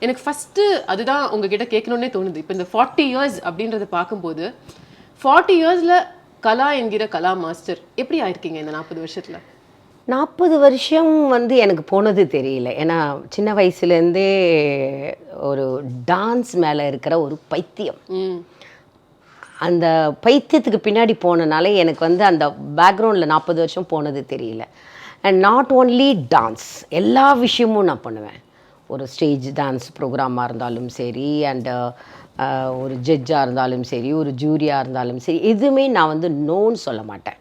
எனக்கு ஃபஸ்ட்டு அதுதான் உங்ககிட்ட கேட்கணுன்னே தோணுது. இப்போ இந்த 40 இயர்ஸ் அப்படின்றத பார்க்கும்போது 40 இயர்ஸில் கலா என்கிற கலா மாஸ்டர் எப்படி ஆயிருக்கீங்க இந்த 40 வருஷத்தில்? 40 வருஷம் எனக்கு போனது தெரியல. ஏன்னா சின்ன வயசுலேருந்தே ஒரு டான்ஸ் மேலே இருக்கிற ஒரு பைத்தியம். அந்த பைத்தியத்துக்கு பின்னாடி போனனால எனக்கு அந்த பேக்ரவுண்டில் 40 வருஷம் போனது தெரியல. அண்ட் நாட் ஓன்லி டான்ஸ், எல்லா விஷயமும் நான் பண்ணுவேன். ஒரு ஸ்டேஜ் டான்ஸ் ப்ரோக்ராமாக இருந்தாலும் சரி, அண்டு ஒரு ஜட்ஜாக இருந்தாலும் சரி, ஒரு ஜூரியாக இருந்தாலும் சரி, எதுவுமே நான் நோன்னு சொல்ல மாட்டேன்.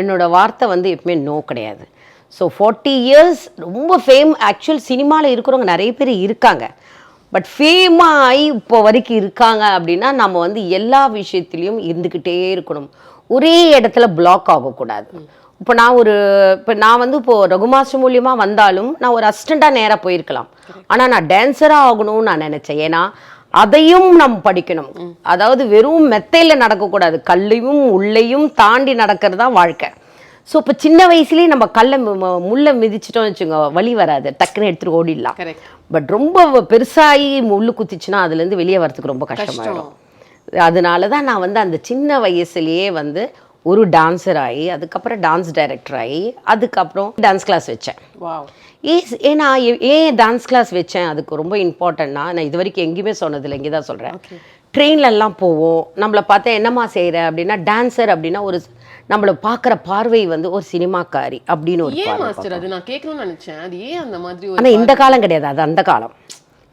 என்னோடய வார்த்தை எப்பவுமே நோ கிடையாது. ஸோ 40 இயர்ஸ் ரொம்ப ஆக்சுவல் சினிமாவில் இருக்கிறவங்க நிறைய பேர் இருக்காங்க. பட் ஃபேமாக ஆகி இப்போ வரைக்கும் இருக்காங்க அப்படின்னா நம்ம எல்லா விஷயத்துலேயும் இருந்துக்கிட்டே இருக்கணும். ஒரே இடத்துல பிளாக் ஆகக்கூடாது. இப்போ நான் இப்போது ரகுமாஸ்டர் மூலியமாக வந்தாலும் நான் ஒரு அசிஸ்டண்ட்டாக நேராக போயிருக்கலாம். ஆனால் நான் டான்ஸராக ஆகணும்னு நான் நினச்சேன். ஏன்னா அதையும் நம்ம படிக்கணும். அதாவது வெறும் மெத்தையில் நடக்கக்கூடாது, கல்லையும் உள்ளையும் தாண்டி நடக்கிறது தான் வாழ்க்கை. ஸோ இப்போ சின்ன வயசுலேயே நம்ம முள்ளை மிதிச்சிட்டோம்னு வச்சுங்க, வலி வராது, டக்குன்னு எடுத்துகிட்டு ஓடிடலாம். பட் ரொம்ப பெருசாகி முள்ளு குத்திச்சுன்னா அதுலேருந்து வெளியே வரதுக்கு ரொம்ப கஷ்டமாயிடும். அதனால தான் நான் அந்த சின்ன வயசுலேயே ஒரு டான்ஸர் ஆகி, அதுக்கப்புறம் டான்ஸ் டைரக்டர் ஆகி, அதுக்கப்புறம் டான்ஸ் கிளாஸ் வச்சேன். ஏன்னா ஏன் டான்ஸ் கிளாஸ் வச்சேன் அதுக்கு ரொம்ப இம்பார்ட்டன்னா, நான் இது வரைக்கும் எங்கேயுமே சொன்னதில்லை, இங்கே தான் சொல்கிறேன். ட்ரெயின்லலாம் போவோம், நம்மளை பார்த்தா என்னம்மா செய்கிற அப்படின்னா, டான்ஸர் அப்படின்னா ஒரு நம்மளை பார்க்குற பார்வை ஒரு சினிமாக்காரி அப்படின்னு ஒரு மாஸ்டர். அது நான் கேட்கணும்னு நினச்சேன், அது ஏன் அந்த மாதிரி? ஆனால் இந்த காலம் கிடையாது, அது அந்த காலம்.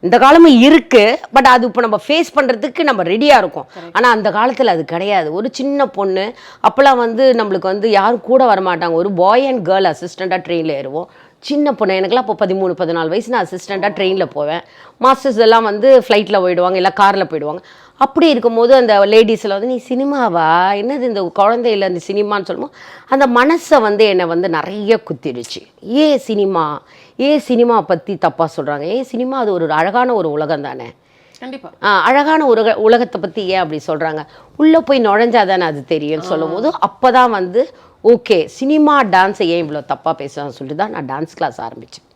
இந்த காலமும் இருக்குது, பட் அது இப்போ நம்ம ஃபேஸ் பண்ணுறதுக்கு நம்ம ரெடியாக இருக்கோம். ஆனால் அந்த காலத்தில் அது கிடையாது. ஒரு சின்ன பொண்ணு அப்போல்லாம் நம்மளுக்கு யாரும் கூட வரமாட்டாங்க. ஒரு பாய் அண்ட் கேர்ள் அசிஸ்டண்ட்டாக ட்ரெயினில் ஏறுவோம். சின்ன பொண்ணு எனக்குலாம் இப்போ 13-14 வயசு, நான் அசிஸ்டண்ட்டாக ட்ரெயினில் போவேன். மாஸ்டர்ஸ் எல்லாம் ஃப்ளைட்டில் போயிடுவாங்க, இல்லை காரில் போயிடுவாங்க. அப்படி இருக்கும்போது அந்த லேடிஸில் நீ சினிமாவா, என்னது இந்த குழந்தையில் அந்த சினிமான்னு சொல்லும்போது அந்த மனசை என்னை நிறைய குத்திடுச்சு. ஏன் சினிமா பற்றி தப்பாக சொல்கிறாங்க? ஏன் சினிமா அது ஒரு அழகான ஒரு உலகம் தானே. கண்டிப்பாக அழகான ஒரு உலகத்தை பற்றி ஏன் அப்படி சொல்கிறாங்க? உள்ளே போய் நுழைஞ்சாதானே அது தெரியும்னு சொல்லும் போது அப்போ தான் ஓகே, சினிமா டான்ஸை ஏன் இவ்வளோ தப்பாக பேசுகிறான்னு சொல்லிட்டு தான் நான் டான்ஸ் கிளாஸ் ஆரம்பித்தேன்.